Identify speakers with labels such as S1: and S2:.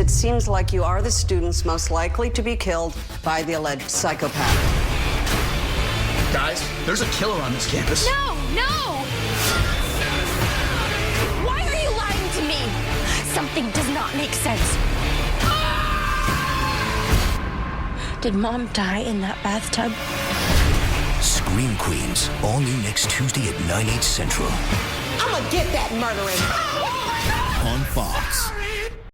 S1: it seems like you are the students most likely to be killed by the alleged psychopath.
S2: Guys, there's a killer on this campus.
S3: No, no! Why are you lying to me? Something does not make sense. Did Mom die in that bathtub?
S4: Scream Queens, all new next Tuesday at 9/8 Central.
S5: I'm gonna get that murdering.
S4: On Fox.